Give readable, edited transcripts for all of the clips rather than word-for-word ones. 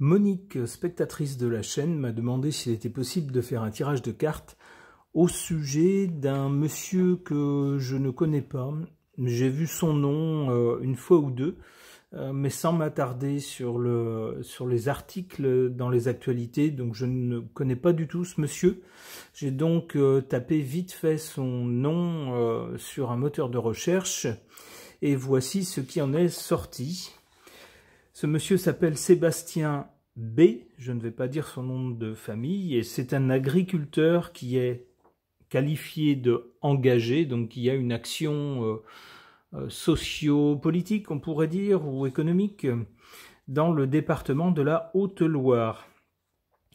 Monique, spectatrice de la chaîne, m'a demandé s'il était possible de faire un tirage de cartes au sujet d'un monsieur que je ne connais pas. J'ai vu son nom une fois ou deux, mais sans m'attarder sur les articles dans les actualités, donc je ne connais pas du tout ce monsieur. J'ai donc tapé vite fait son nom sur un moteur de recherche, et voici ce qui en est sorti. Ce monsieur s'appelle Sébastien B, je ne vais pas dire son nom de famille, et c'est un agriculteur qui est qualifié de engagé, donc qui a une action socio-politique, on pourrait dire, ou économique, dans le département de la Haute-Loire.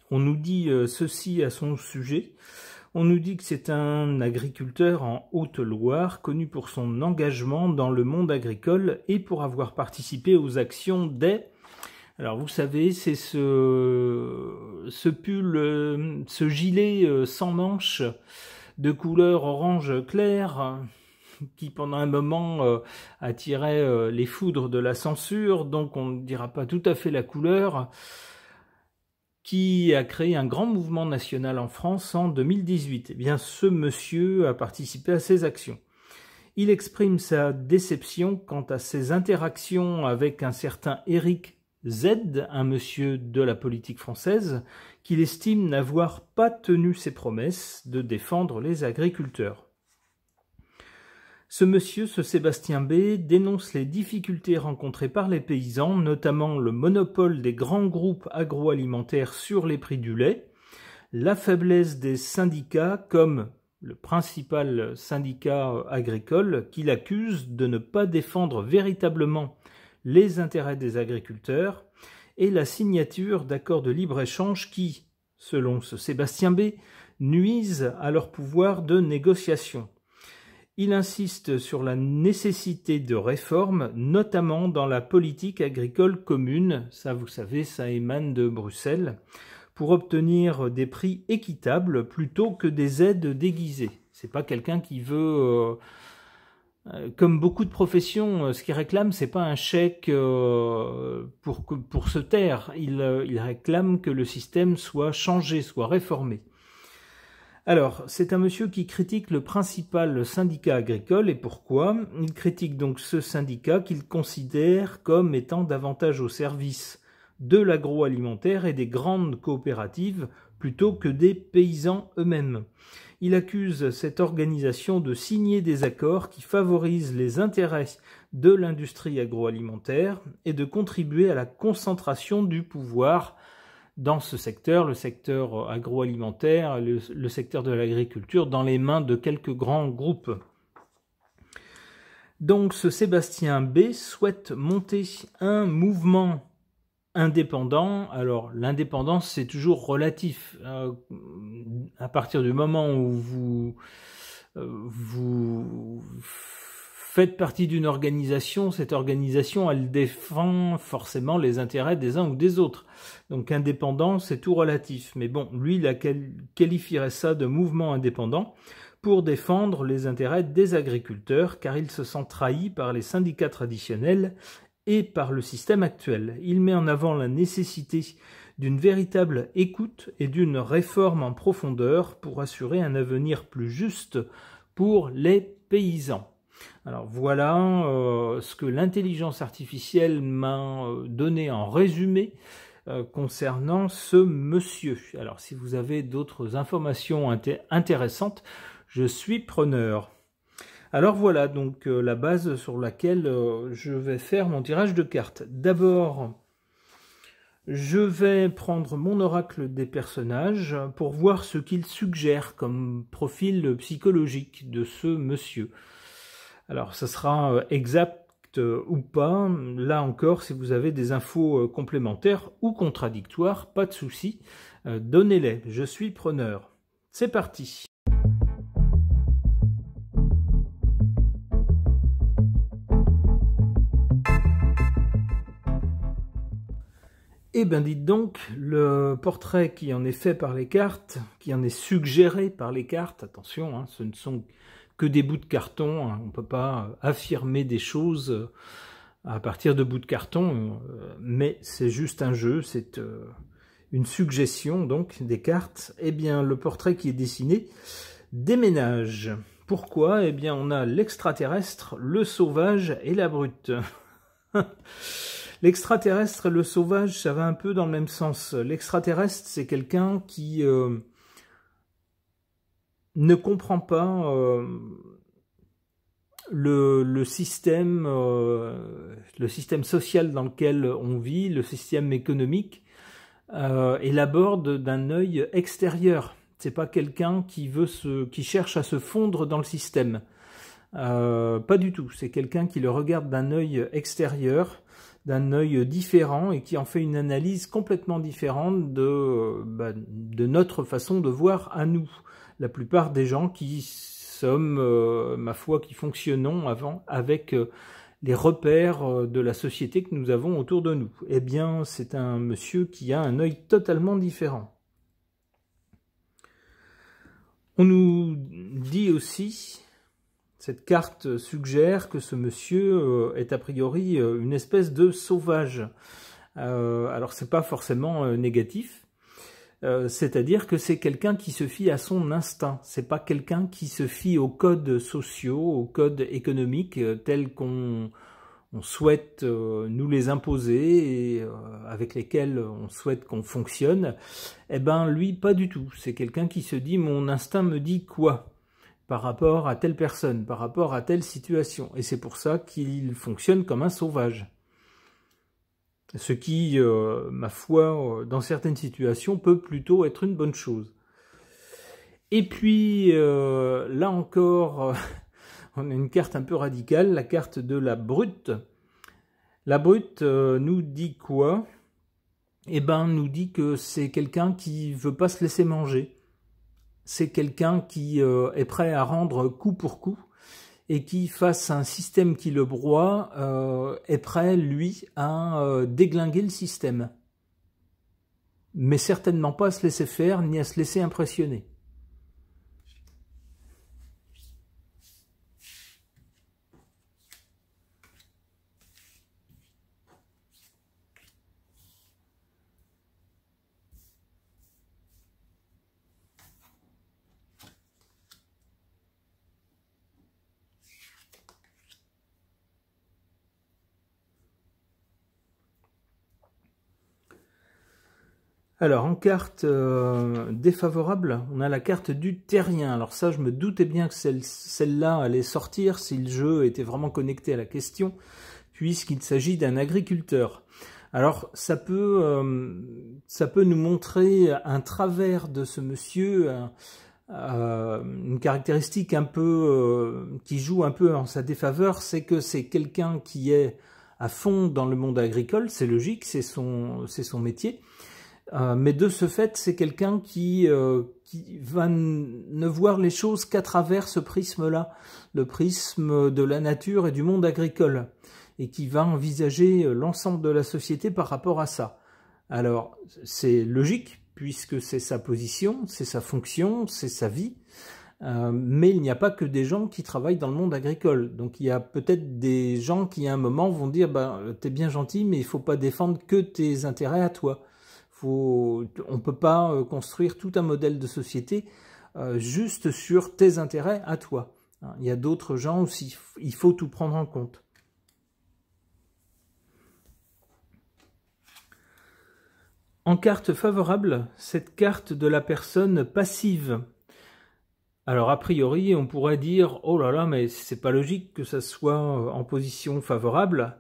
On nous dit ceci à son sujet. On nous dit que c'est un agriculteur en Haute-Loire, connu pour son engagement dans le monde agricole et pour avoir participé aux actions des... Alors vous savez, c'est ce pull, ce gilet sans manches de couleur orange clair qui pendant un moment attirait les foudres de la censure, donc on ne dira pas tout à fait la couleur, qui a créé un grand mouvement national en France en 2018. Eh bien, ce monsieur a participé à ces actions. Il exprime sa déception quant à ses interactions avec un certain Éric Z, un monsieur de la politique française, qu'il estime n'avoir pas tenu ses promesses de défendre les agriculteurs. Ce monsieur, ce Sébastien B, dénonce les difficultés rencontrées par les paysans, notamment le monopole des grands groupes agroalimentaires sur les prix du lait, la faiblesse des syndicats comme le principal syndicat agricole qu'il accuse de ne pas défendre véritablement les intérêts des agriculteurs, et la signature d'accords de libre-échange qui, selon ce Sébastien B, nuisent à leur pouvoir de négociation. Il insiste sur la nécessité de réformes, notamment dans la politique agricole commune, ça vous savez, ça émane de Bruxelles, pour obtenir des prix équitables plutôt que des aides déguisées. C'est pas quelqu'un qui veut, comme beaucoup de professions, ce qu'il réclame, c'est pas un chèque pour se taire. Il réclame que le système soit changé, soit réformé. Alors, c'est un monsieur qui critique le principal syndicat agricole, et pourquoi? Il critique donc ce syndicat qu'il considère comme étant davantage au service de l'agroalimentaire et des grandes coopératives plutôt que des paysans eux-mêmes. Il accuse cette organisation de signer des accords qui favorisent les intérêts de l'industrie agroalimentaire et de contribuer à la concentration du pouvoir dans ce secteur, le secteur agroalimentaire, le secteur de l'agriculture, dans les mains de quelques grands groupes. Donc ce Sébastien B souhaite monter un mouvement indépendant. Alors l'indépendance, c'est toujours relatif. À partir du moment où vous faites partie d'une organisation, cette organisation, elle défend forcément les intérêts des uns ou des autres. Donc indépendant, c'est tout relatif. Mais bon, lui, il qualifierait ça de mouvement indépendant pour défendre les intérêts des agriculteurs, car il se sent trahi par les syndicats traditionnels et par le système actuel. Il met en avant la nécessité d'une véritable écoute et d'une réforme en profondeur pour assurer un avenir plus juste pour les paysans. Alors voilà ce que l'intelligence artificielle m'a donné en résumé concernant ce monsieur. Alors si vous avez d'autres informations intéressantes, je suis preneur. Alors voilà donc la base sur laquelle je vais faire mon tirage de cartes. D'abord, je vais prendre mon oracle des personnages pour voir ce qu'il suggère comme profil psychologique de ce monsieur. Alors, ça sera exact ou pas. Là encore, si vous avez des infos complémentaires ou contradictoires, pas de souci, donnez-les. Je suis preneur. C'est parti. Eh bien, dites donc, le portrait qui en est fait par les cartes, qui en est suggéré par les cartes, attention, hein, ce ne sont que des bouts de carton, hein, on ne peut pas affirmer des choses à partir de bouts de carton, mais c'est juste un jeu, c'est une suggestion donc des cartes. Eh bien, le portrait qui est dessiné déménage. Pourquoi? Eh bien, on a l'extraterrestre, le sauvage et la brute. L'extraterrestre et le sauvage, ça va un peu dans le même sens. L'extraterrestre, c'est quelqu'un qui ne comprend pas le système social dans lequel on vit, le système économique, et l'aborde d'un œil extérieur. C'est pas quelqu'un qui cherche à se fondre dans le système. Pas du tout. C'est quelqu'un qui le regarde d'un œil extérieur, d'un œil différent, et qui en fait une analyse complètement différente de notre façon de voir à nous. La plupart des gens qui sommes, ma foi, qui fonctionnons avec les repères de la société que nous avons autour de nous. Eh bien, c'est un monsieur qui a un œil totalement différent. On nous dit aussi, cette carte suggère que ce monsieur est a priori une espèce de sauvage. Alors c'est pas forcément négatif, c'est-à-dire que c'est quelqu'un qui se fie à son instinct. C'est pas quelqu'un qui se fie aux codes sociaux, aux codes économiques tels qu'on souhaite nous les imposer et avec lesquels on souhaite qu'on fonctionne. Eh ben lui, pas du tout. C'est quelqu'un qui se dit « mon instinct me dit quoi ?» par rapport à telle personne, par rapport à telle situation. Et c'est pour ça qu'il fonctionne comme un sauvage. Ce qui, ma foi, dans certaines situations, peut plutôt être une bonne chose. Et puis, là encore, on a une carte un peu radicale, la carte de la brute. La brute nous dit quoi? Eh ben, nous dit que c'est quelqu'un qui veut pas se laisser manger. C'est quelqu'un qui est prêt à rendre coup pour coup et qui, face à un système qui le broie, est prêt, lui, à déglinguer le système. Mais certainement pas à se laisser faire ni à se laisser impressionner. Alors, en carte défavorable, on a la carte du terrien. Alors ça, je me doutais bien que celle-là allait sortir si le jeu était vraiment connecté à la question, puisqu'il s'agit d'un agriculteur. Alors, ça peut nous montrer un travers de ce monsieur, une caractéristique un peu qui joue un peu en sa défaveur, c'est que c'est quelqu'un qui est à fond dans le monde agricole, c'est logique, c'est son métier. Mais de ce fait, c'est quelqu'un qui va ne voir les choses qu'à travers ce prisme-là, le prisme de la nature et du monde agricole, et qui va envisager l'ensemble de la société par rapport à ça. Alors, c'est logique, puisque c'est sa position, c'est sa fonction, c'est sa vie, mais il n'y a pas que des gens qui travaillent dans le monde agricole. Donc il y a peut-être des gens qui à un moment vont dire « t'es bien gentil, mais il ne faut pas défendre que tes intérêts à toi ». On ne peut pas construire tout un modèle de société juste sur tes intérêts à toi. Il y a d'autres gens aussi, il faut tout prendre en compte. En carte favorable, cette carte de la personne passive. Alors a priori, on pourrait dire « oh là là, mais c'est pas logique que ça soit en position favorable ».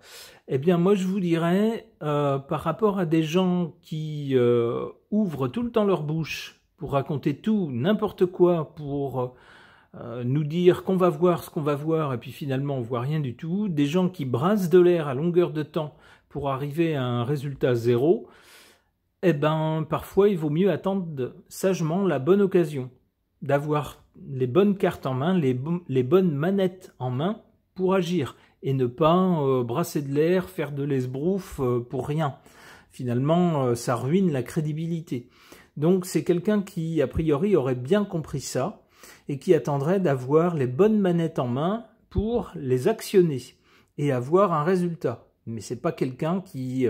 Eh bien, moi, je vous dirais, par rapport à des gens qui ouvrent tout le temps leur bouche pour raconter tout, n'importe quoi, pour nous dire qu'on va voir ce qu'on va voir, et puis finalement, on voit rien du tout, des gens qui brassent de l'air à longueur de temps pour arriver à un résultat zéro, eh ben, parfois, il vaut mieux attendre sagement la bonne occasion, d'avoir les bonnes cartes en main, les bonnes manettes en main pour agir. Et ne pas brasser de l'air, faire de l'esbrouf pour rien. Finalement, ça ruine la crédibilité. Donc c'est quelqu'un qui, a priori, aurait bien compris ça et qui attendrait d'avoir les bonnes manettes en main pour les actionner et avoir un résultat. Mais c'est pas quelqu'un qui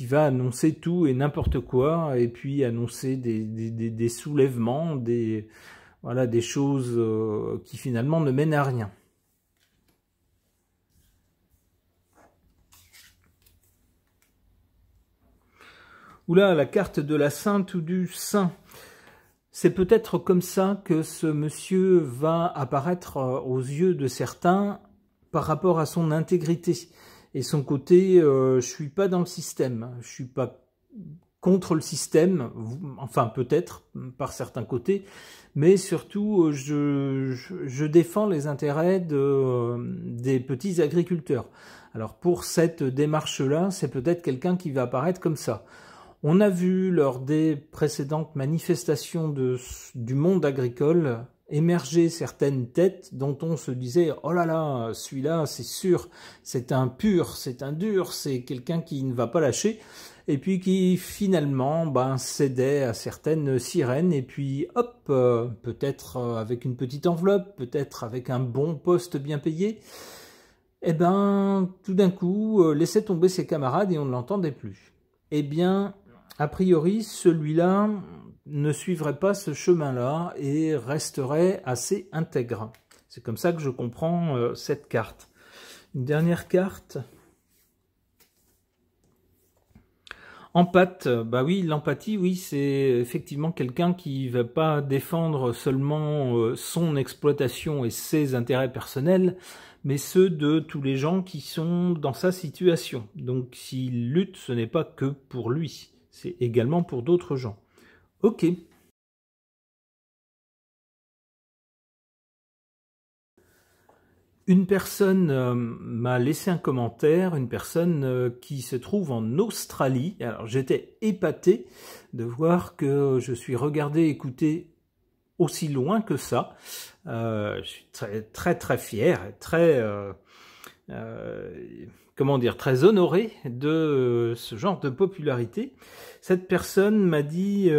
va annoncer tout et n'importe quoi, et puis annoncer des soulèvements, voilà, des choses qui finalement ne mènent à rien. Oula, la carte de la sainte ou du saint. C'est peut-être comme ça que ce monsieur va apparaître aux yeux de certains par rapport à son intégrité et son côté je suis pas dans le système, je suis pas contre le système, enfin peut-être par certains côtés, mais surtout je défends les intérêts des petits agriculteurs. Alors pour cette démarche-là, c'est peut-être quelqu'un qui va apparaître comme ça. On a vu lors des précédentes manifestations du monde agricole émerger certaines têtes dont on se disait « Oh là là, celui-là, c'est sûr, c'est un pur, c'est un dur, c'est quelqu'un qui ne va pas lâcher ». Et puis qui finalement cédait à certaines sirènes et puis hop, peut-être avec une petite enveloppe, peut-être avec un bon poste bien payé, et tout d'un coup laissait tomber ses camarades et on ne l'entendait plus. Eh bien, a priori, celui-là ne suivrait pas ce chemin-là et resterait assez intègre. C'est comme ça que je comprends cette carte. Une dernière carte. Empathie, bah oui, l'empathie, oui, c'est effectivement quelqu'un qui va pas défendre seulement son exploitation et ses intérêts personnels, mais ceux de tous les gens qui sont dans sa situation. Donc s'il lutte, ce n'est pas que pour lui. C'est également pour d'autres gens. Ok. Une personne m'a laissé un commentaire, une personne qui se trouve en Australie. Alors j'étais épaté de voir que je suis regardé, écouté aussi loin que ça. Je suis très fier, comment dire, très honoré de ce genre de popularité. Cette personne m'a dit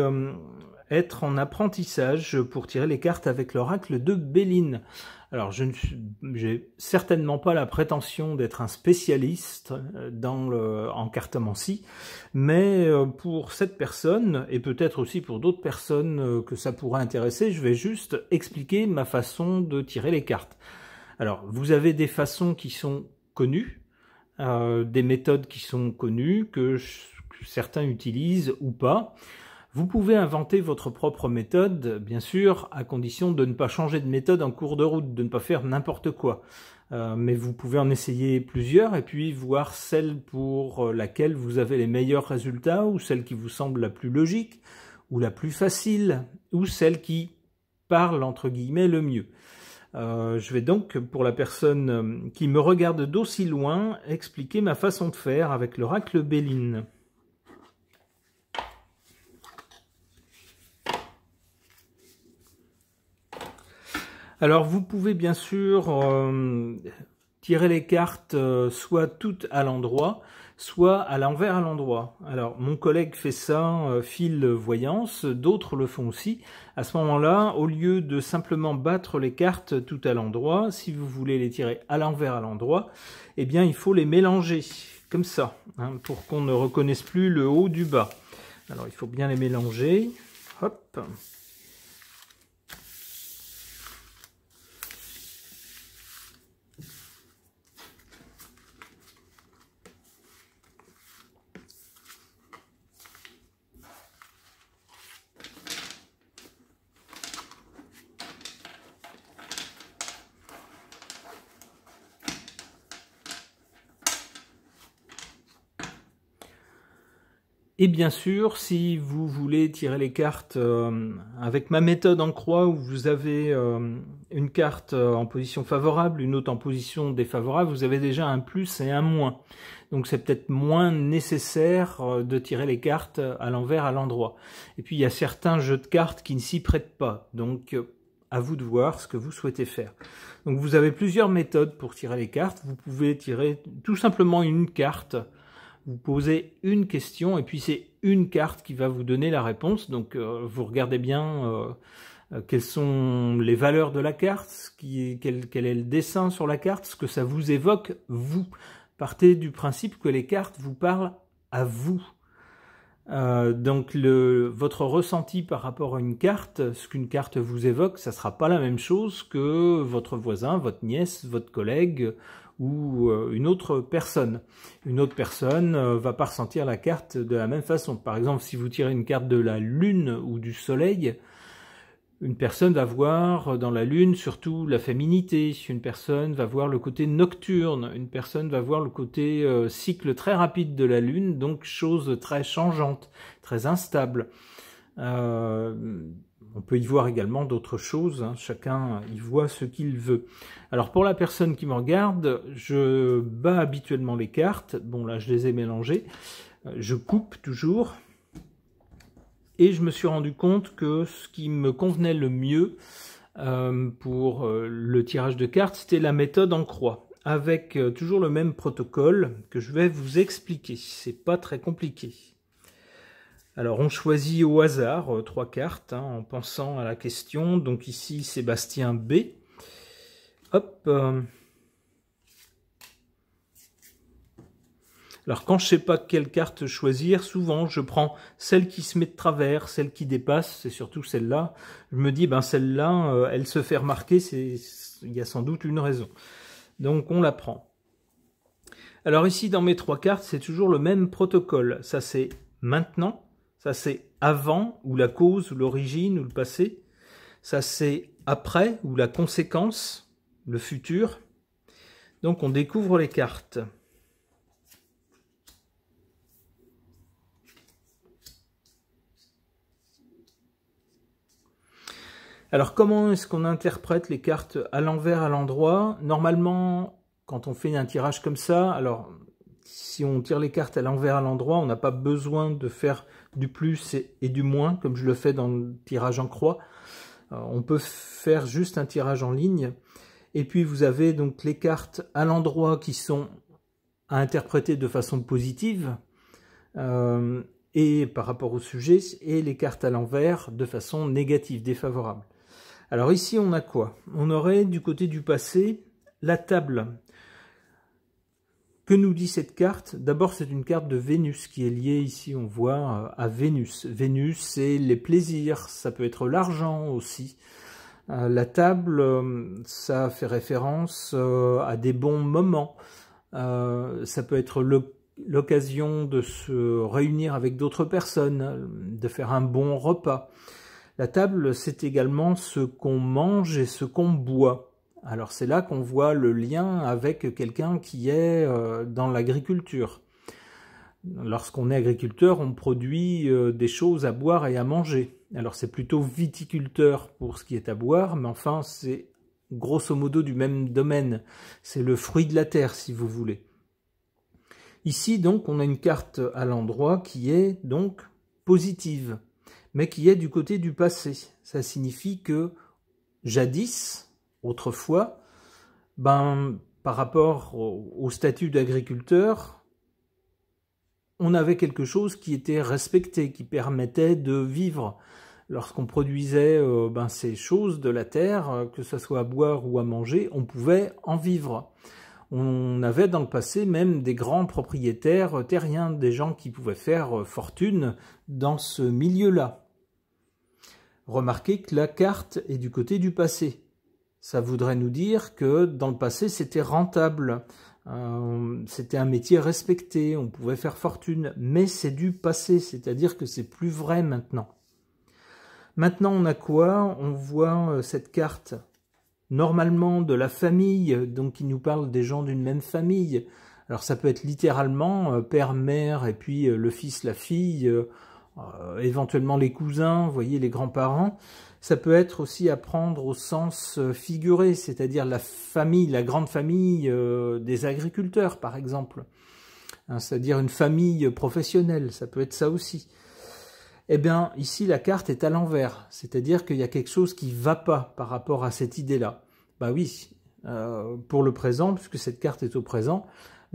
être en apprentissage pour tirer les cartes avec l'oracle de Béline. Alors, je n'ai certainement pas la prétention d'être un spécialiste en cartomancie, mais pour cette personne, et peut-être aussi pour d'autres personnes que ça pourrait intéresser, je vais juste expliquer ma façon de tirer les cartes. Alors, vous avez des façons qui sont connues, des méthodes qui sont connues, que certains utilisent ou pas. Vous pouvez inventer votre propre méthode, bien sûr, à condition de ne pas changer de méthode en cours de route, de ne pas faire n'importe quoi. Mais vous pouvez en essayer plusieurs et puis voir celle pour laquelle vous avez les meilleurs résultats, ou celle qui vous semble la plus logique, ou la plus facile, ou celle qui parle entre guillemets le mieux. Je vais donc, pour la personne qui me regarde d'aussi loin, expliquer ma façon de faire avec l'oracle Béline. Alors vous pouvez bien sûr tirer les cartes soit toutes à l'endroit, soit à l'envers à l'endroit. Alors mon collègue fait ça, fil voyance, d'autres le font aussi. À ce moment-là, au lieu de simplement battre les cartes tout à l'endroit, si vous voulez les tirer à l'envers à l'endroit, eh bien il faut les mélanger, comme ça, hein, pour qu'on ne reconnaisse plus le haut du bas. Alors il faut bien les mélanger, hop. Et bien sûr, si vous voulez tirer les cartes avec ma méthode en croix, où vous avez une carte en position favorable, une autre en position défavorable, vous avez déjà un plus et un moins. Donc c'est peut-être moins nécessaire de tirer les cartes à l'envers, à l'endroit. Et puis il y a certains jeux de cartes qui ne s'y prêtent pas. Donc à vous de voir ce que vous souhaitez faire. Donc vous avez plusieurs méthodes pour tirer les cartes. Vous pouvez tirer tout simplement une carte. Vous posez une question et puis c'est une carte qui va vous donner la réponse. Donc vous regardez bien quelles sont les valeurs de la carte, quel est le dessin sur la carte, ce que ça vous évoque, vous. Partez du principe que les cartes vous parlent à vous. Donc votre ressenti par rapport à une carte, ce qu'une carte vous évoque, ça ne sera pas la même chose que votre voisin, votre nièce, votre collègue ou une autre personne. Une autre personne va pas ressentir la carte de la même façon. Par exemple, si vous tirez une carte de la lune ou du soleil, une personne va voir dans la lune surtout la féminité, une personne va voir le côté nocturne, une personne va voir le côté cycle très rapide de la lune, donc chose très changeante, très instable. On peut y voir également d'autres choses, hein. Chacun y voit ce qu'il veut. Alors pour la personne qui me regarde, je bats habituellement les cartes, bon là je les ai mélangées, je coupe toujours. Et je me suis rendu compte que ce qui me convenait le mieux pour le tirage de cartes, c'était la méthode en croix, avec toujours le même protocole que je vais vous expliquer. C'est pas très compliqué. Alors on choisit au hasard 3 cartes, hein, en pensant à la question. Donc ici Sébastien B. Hop. Alors quand je ne sais pas quelle carte choisir, souvent je prends celle qui se met de travers, celle qui dépasse, c'est surtout celle-là. Je me dis, ben celle-là, elle se fait remarquer, il y a sans doute une raison. Donc on la prend. Alors ici dans mes 3 cartes, c'est toujours le même protocole. Ça c'est maintenant, ça c'est avant, ou la cause, ou l'origine, ou le passé. Ça c'est après, ou la conséquence, le futur. Donc on découvre les cartes. Alors comment est-ce qu'on interprète les cartes à l'envers, à l'endroit? Normalement, quand on fait un tirage comme ça, alors si on tire les cartes à l'envers, à l'endroit, on n'a pas besoin de faire du plus et du moins, comme je le fais dans le tirage en croix. On peut faire juste un tirage en ligne. Et puis vous avez donc les cartes à l'endroit qui sont à interpréter de façon positive, et par rapport au sujet, et les cartes à l'envers de façon négative, défavorable. Alors ici, on a quoi? On aurait du côté du passé la table. Que nous dit cette carte? D'abord, c'est une carte de Vénus qui est liée ici, on voit, à Vénus. Vénus, c'est les plaisirs, ça peut être l'argent aussi. La table, ça fait référence à des bons moments. Ça peut être l'occasion de se réunir avec d'autres personnes, de faire un bon repas. La table, c'est également ce qu'on mange et ce qu'on boit. Alors c'est là qu'on voit le lien avec quelqu'un qui est dans l'agriculture. Lorsqu'on est agriculteur, on produit des choses à boire et à manger. Alors c'est plutôt viticulteur pour ce qui est à boire, mais enfin c'est grosso modo du même domaine. C'est le fruit de la terre, si vous voulez. Ici donc on a une carte à l'endroit qui est donc positive, mais qui est du côté du passé. Ça signifie que jadis, autrefois, par rapport au statut d'agriculteur, on avait quelque chose qui était respecté, qui permettait de vivre. Lorsqu'on produisait ces choses de la terre, que ce soit à boire ou à manger, on pouvait en vivre. On avait dans le passé même des grands propriétaires terriens, des gens qui pouvaient faire fortune dans ce milieu-là. Remarquez que la carte est du côté du passé. Ça voudrait nous dire que dans le passé, c'était rentable, c'était un métier respecté, on pouvait faire fortune, mais c'est du passé, c'est-à-dire que c'est plus vrai maintenant. Maintenant, on a quoi? On voit cette carte, normalement de la famille, donc qui nous parle des gens d'une même famille. Alors ça peut être littéralement père, mère, et puis le fils, la fille, éventuellement les cousins, vous voyez, les grands-parents. Ça peut être aussi à prendre au sens figuré, c'est-à-dire la famille, la grande famille des agriculteurs, par exemple. Hein, c'est-à-dire une famille professionnelle, ça peut être ça aussi. Eh bien, ici, la carte est à l'envers, c'est-à-dire qu'il y a quelque chose qui ne va pas par rapport à cette idée-là. Bah oui, pour le présent, puisque cette carte est au présent,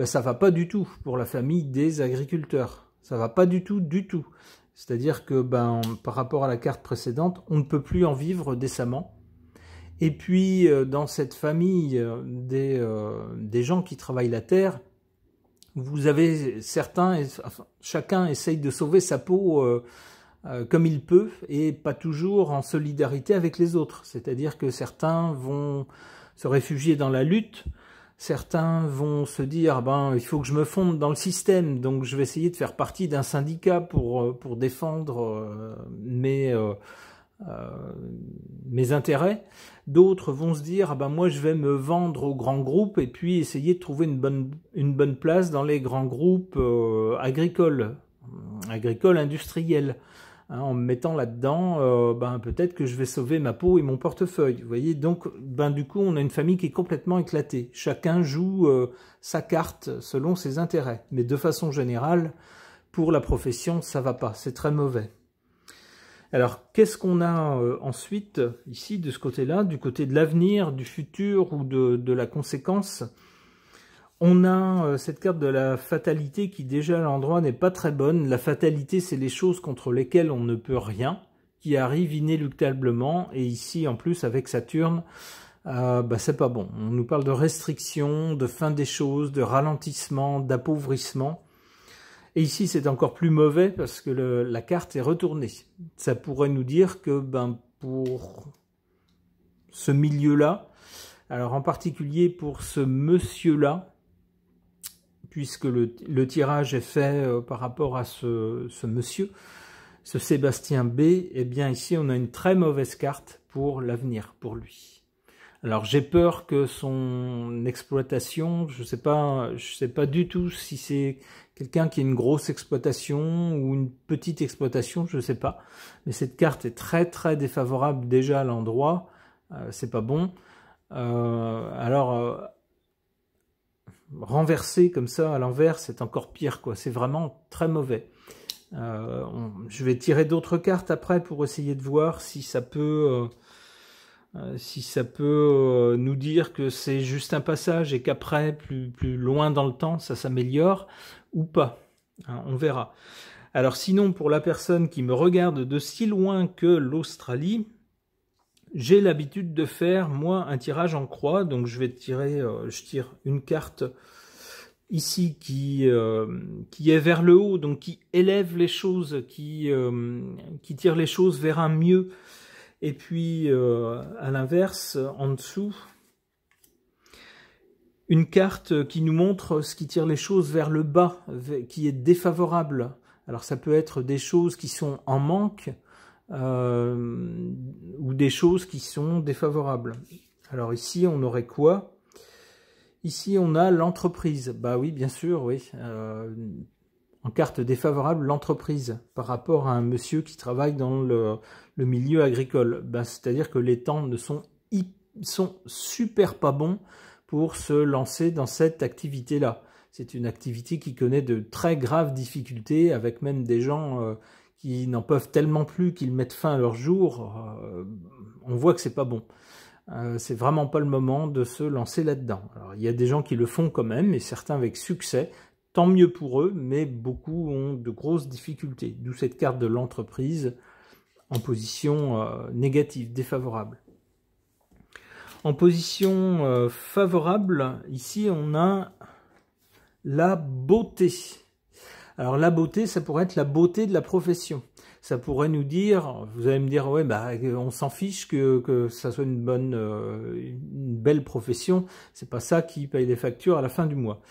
ça ne va pas du tout pour la famille des agriculteurs. Ça ne va pas du tout, du tout. C'est-à-dire que par rapport à la carte précédente, on ne peut plus en vivre décemment. Et puis, dans cette famille des gens qui travaillent la terre, vous avez certains, enfin, chacun essaye de sauver sa peau comme il peut et pas toujours en solidarité avec les autres. C'est-à-dire que certains vont se réfugier dans la lutte, certains vont se dire ben il faut que je me fonde dans le système, donc je vais essayer de faire partie d'un syndicat pour défendre mes intérêts. D'autres vont se dire ah ben moi je vais me vendre aux grands groupes et puis essayer de trouver une bonne place dans les grands groupes agricoles industriels. Hein, en me mettant là-dedans, ben peut-être que je vais sauver ma peau et mon portefeuille. Vous voyez, donc ben du coup on a une famille qui est complètement éclatée. Chacun joue sa carte selon ses intérêts, mais de façon générale, pour la profession, ça va pas, c'est très mauvais. Alors, qu'est-ce qu'on a ensuite, ici, de ce côté-là, du côté de l'avenir, du futur ou de la conséquence? On a cette carte de la fatalité qui, déjà, à l'endroit, n'est pas très bonne. La fatalité, c'est les choses contre lesquelles on ne peut rien, qui arrivent inéluctablement. Et ici, en plus, avec Saturne, c'est pas bon. On nous parle de restriction, de fin des choses, de ralentissement, d'appauvrissement. Et ici, c'est encore plus mauvais parce que la carte est retournée. Ça pourrait nous dire que pour ce milieu-là, alors en particulier pour ce monsieur-là, puisque le tirage est fait par rapport à ce monsieur, ce Sébastien B, eh bien ici, on a une très mauvaise carte pour l'avenir, pour lui. Alors j'ai peur que son exploitation, je sais pas du tout si c'est quelqu'un qui a une grosse exploitation ou une petite exploitation, je sais pas. Mais cette carte est très très défavorable déjà à l'endroit, c'est pas bon. Renverser comme ça à l'envers, c'est encore pire quoi. C'est vraiment très mauvais. Je vais tirer d'autres cartes après pour essayer de voir si ça peut. Nous dire que c'est juste un passage et qu'après, plus loin dans le temps, ça s'améliore ou pas. Hein, on verra. Alors sinon, pour la personne qui me regarde de si loin que l'Australie, j'ai l'habitude de faire, moi, un tirage en croix. Donc je vais tirer, je tire une carte ici qui est vers le haut, donc qui élève les choses, qui tire les choses vers un mieux. Et puis, à l'inverse, en dessous, une carte qui nous montre ce qui tire les choses vers le bas, qui est défavorable. Alors, ça peut être des choses qui sont en manque ou des choses qui sont défavorables. Alors ici, on aurait quoi? Ici, on a l'entreprise. Bah oui, bien sûr, oui. En carte défavorable, l'entreprise par rapport à un monsieur qui travaille dans le milieu agricole. C'est-à-dire que les temps sont super pas bons pour se lancer dans cette activité-là. C'est une activité qui connaît de très graves difficultés, avec même des gens qui n'en peuvent tellement plus qu'ils mettent fin à leur jour. On voit que c'est pas bon. C'est vraiment pas le moment de se lancer là-dedans. Alors, il y a des gens qui le font quand même, et certains avec succès. Tant mieux pour eux, mais beaucoup ont de grosses difficultés. D'où cette carte de l'entreprise en position négative, défavorable. En position favorable, ici on a la beauté. Alors la beauté, ça pourrait être la beauté de la profession. Ça pourrait nous dire, vous allez me dire, ouais, on s'en fiche que ça soit une belle profession. C'est pas ça qui paye les factures à la fin du mois.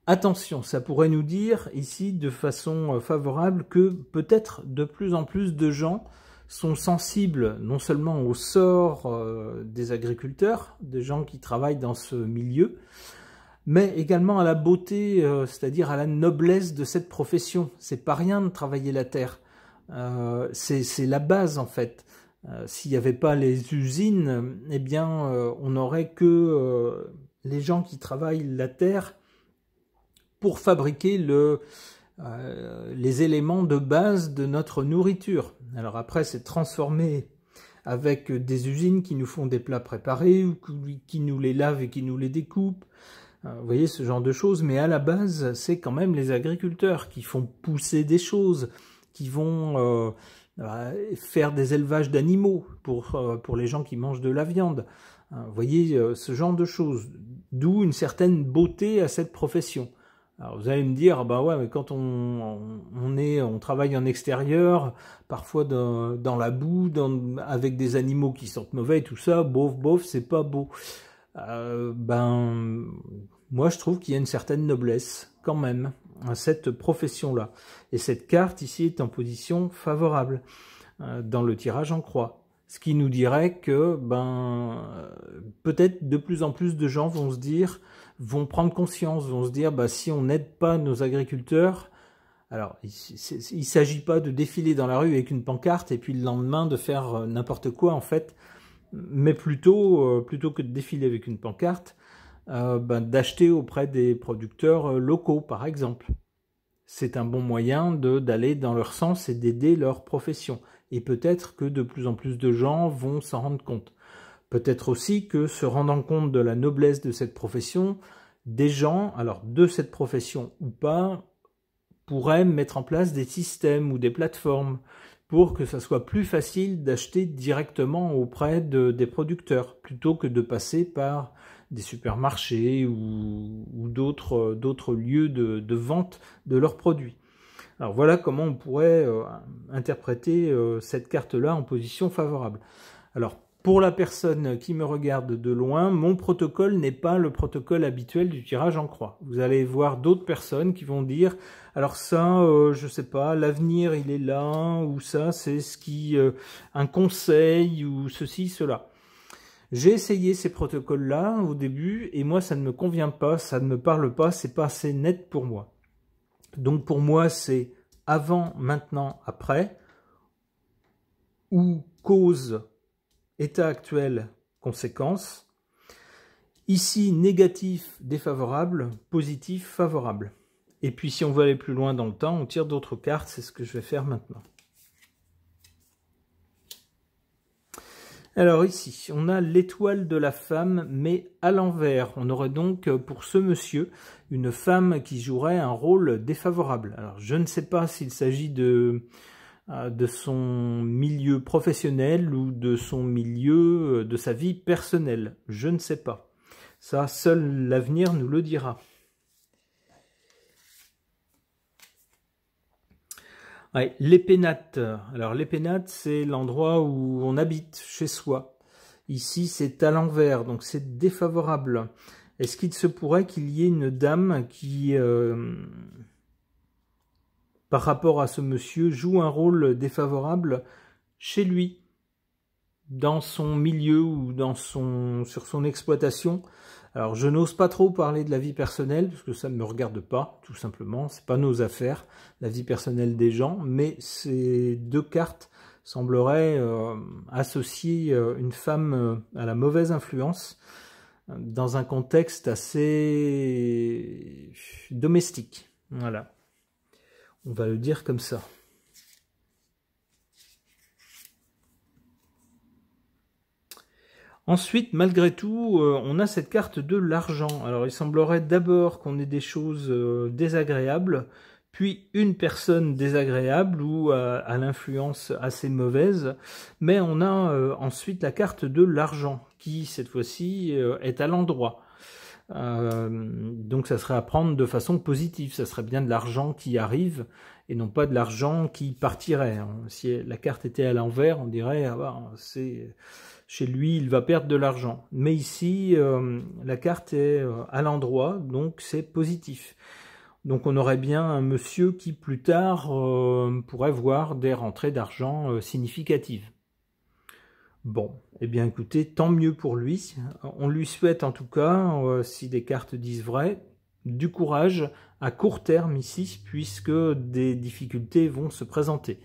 Attention, ça pourrait nous dire ici de façon favorable que peut-être de plus en plus de gens sont sensibles non seulement au sort des agriculteurs, des gens qui travaillent dans ce milieu, mais également à la beauté, c'est-à-dire à la noblesse de cette profession. C'est pas rien de travailler la terre, c'est la base en fait. S'il n'y avait pas les usines, eh bien on n'aurait que les gens qui travaillent la terre pour fabriquer les éléments de base de notre nourriture. Alors après, c'est transformé avec des usines qui nous font des plats préparés, ou qui nous les lavent et qui nous les découpent. Vous voyez, ce genre de choses. Mais à la base, c'est quand même les agriculteurs qui font pousser des choses, qui vont faire des élevages d'animaux pour les gens qui mangent de la viande. Vous voyez, ce genre de choses. D'où une certaine beauté à cette profession. Alors vous allez me dire, bah ouais, mais quand on travaille en extérieur, parfois dans la boue, avec des animaux qui sentent mauvais et tout ça, bof, c'est pas beau. Moi je trouve qu'il y a une certaine noblesse quand même à cette profession-là. Et cette carte ici est en position favorable dans le tirage en croix. Ce qui nous dirait que peut-être de plus en plus de gens vont prendre conscience, vont se dire si on n'aide pas nos agriculteurs, alors il ne s'agit pas de défiler dans la rue avec une pancarte et puis le lendemain de faire n'importe quoi en fait, mais plutôt que de défiler avec une pancarte, d'acheter auprès des producteurs locaux par exemple. C'est un bon moyen d'aller dans leur sens et d'aider leur profession. Et peut-être que de plus en plus de gens vont s'en rendre compte. Peut-être aussi que se rendant compte de la noblesse de cette profession, des gens, alors de cette profession ou pas, pourraient mettre en place des systèmes ou des plateformes pour que ça soit plus facile d'acheter directement auprès des producteurs, plutôt que de passer par des supermarchés ou d'autres lieux de vente de leurs produits. Alors voilà comment on pourrait interpréter cette carte-là en position favorable. Alors pour la personne qui me regarde de loin, mon protocole n'est pas le protocole habituel du tirage en croix. Vous allez voir d'autres personnes qui vont dire « alors ça, je sais pas, l'avenir il est là » ou « ça c'est un conseil » ou ceci, cela. J'ai essayé ces protocoles-là au début et moi ça ne me convient pas, ça ne me parle pas, c'est pas assez net pour moi. Donc pour moi c'est avant, maintenant, après, ou cause, état actuel, conséquence. Ici négatif, défavorable, positif, favorable. Et puis si on veut aller plus loin dans le temps, on tire d'autres cartes, c'est ce que je vais faire maintenant. Alors ici, on a l'étoile de la femme, mais à l'envers. On aurait donc pour ce monsieur une femme qui jouerait un rôle défavorable. Alors je ne sais pas s'il s'agit de son milieu professionnel ou de son milieu, de sa vie personnelle. Je ne sais pas. Ça, seul l'avenir nous le dira. Ouais, les pénates. Alors les pénates, c'est l'endroit où on habite, chez soi. Ici, c'est à l'envers, donc c'est défavorable. Est-ce qu'il se pourrait qu'il y ait une dame qui, par rapport à ce monsieur, joue un rôle défavorable chez lui, dans son milieu ou sur son exploitation? Alors je n'ose pas trop parler de la vie personnelle parce que ça ne me regarde pas, tout simplement, c'est pas nos affaires, la vie personnelle des gens, mais ces deux cartes sembleraient associer une femme à la mauvaise influence dans un contexte assez domestique. Voilà, on va le dire comme ça. Ensuite, malgré tout, on a cette carte de l'argent. Alors, il semblerait d'abord qu'on ait des choses désagréables, puis une personne désagréable ou à l'influence assez mauvaise. Mais on a ensuite la carte de l'argent, qui, cette fois-ci, est à l'endroit. Donc, ça serait à prendre de façon positive. Ça serait bien de l'argent qui arrive et non pas de l'argent qui partirait. Si la carte était à l'envers, on dirait c'est... Chez lui, il va perdre de l'argent. Mais ici, la carte est à l'endroit, donc c'est positif. Donc on aurait bien un monsieur qui, plus tard, pourrait voir des rentrées d'argent significatives. Bon, eh bien écoutez, tant mieux pour lui. On lui souhaite en tout cas, si les cartes disent vrai, du courage à court terme ici, puisque des difficultés vont se présenter.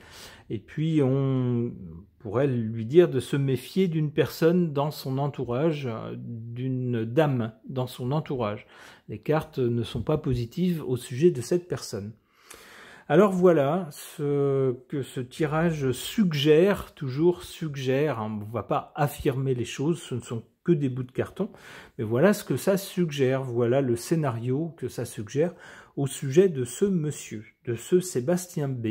Et puis on pourrait lui dire de se méfier d'une personne dans son entourage, d'une dame dans son entourage. Les cartes ne sont pas positives au sujet de cette personne. Alors voilà ce que ce tirage suggère, toujours suggère, hein, on ne va pas affirmer les choses, ce ne sont que des bouts de carton, mais voilà ce que ça suggère, voilà le scénario que ça suggère au sujet de ce monsieur, de ce Sébastien B.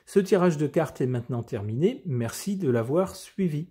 Ce tirage de cartes est maintenant terminé, merci de l'avoir suivi.